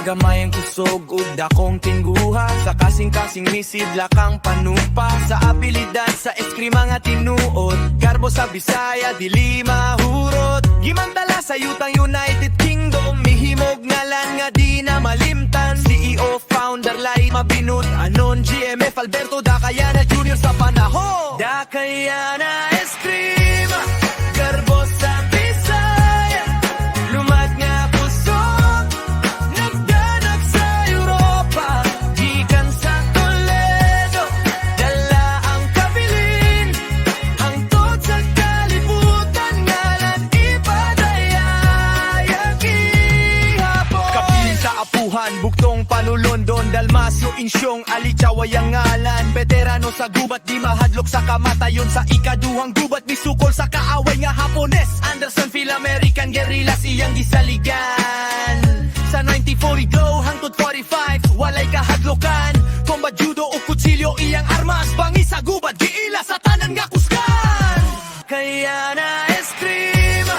Gagamay ang kusog ug dakong tingguha, sa kasing-kasing misidla kang panupa, sa abilidad sa eskrima nga tinuod, garbo sa Bisaya dili mahurot. Gimantala sa yutang United Kingdom, mihimog ngalan nga di na malimtan. CEO, founder, lay mabinut, anon GMF Alberto Dakayana Jr. sa panahon. Dakayana eskrima, garbo sa Bisaya, lumad nga pusog, nagdanag sa Europa, gikan sa Toledo, dala ang kabilin, hangtod sa kalibutan, ngalan ipadayayag ihapon. Kapilin sa apuhan, buktong panulondon, Dalmasyo, Insyong, Alichawayang ngalan, veterano sa gubat, di mahadlok sa kamatayon, sa ikaduhang gubat, misukol sa kaaway nga Hapones. Anderson, Phil-American guerrillas, iyang gisaligan. Sa 1940 glow, hangtod 45, walay kahadlokan. Combat judo o kutsilyo, iyang armas, bangi sa gubat, giila sa tanan nga kusgan. Kaya na eskrima,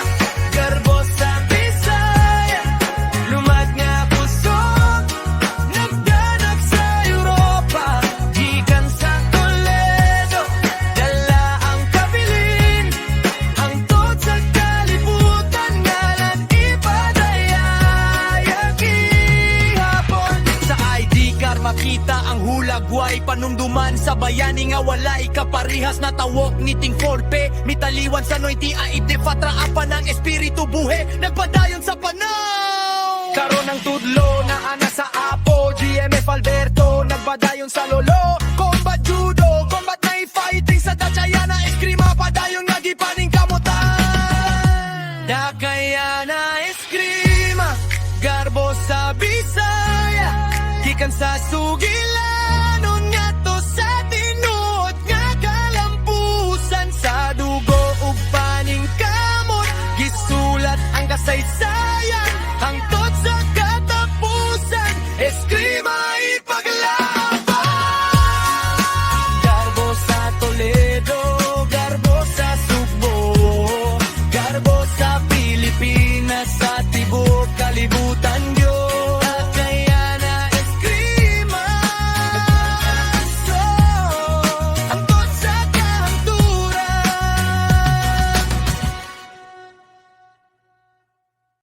garbo sa Bisaya, lumad nga pusog, nagdanag sa Europa, gikan sa Toledo, dala ang kabilin, hangtod sa kalibutan, ngalan ipadayayag ihapon. Sa ID card makita ang hulagway, panumduman sa bayani nga walay kaparihas na tawok niting forpe, mitaliwan sa 90 aib de fatra apa ng espiritu buhe, nagpadayon sa panaw. Karon ang tudlo na ana sa Apo, GMF Alberto, nagbadayon sa Lolo. Combat judo, combat na fighting sa Dachayana, eskrima padayon nga gipaning kamutan. Dakayana eskrima, garbo sa Bisaya, gikan sa Sugilanon nga to sa tinuod nga kalampusan, sa dugo ug paning kamot, gisulat ang kasaysayan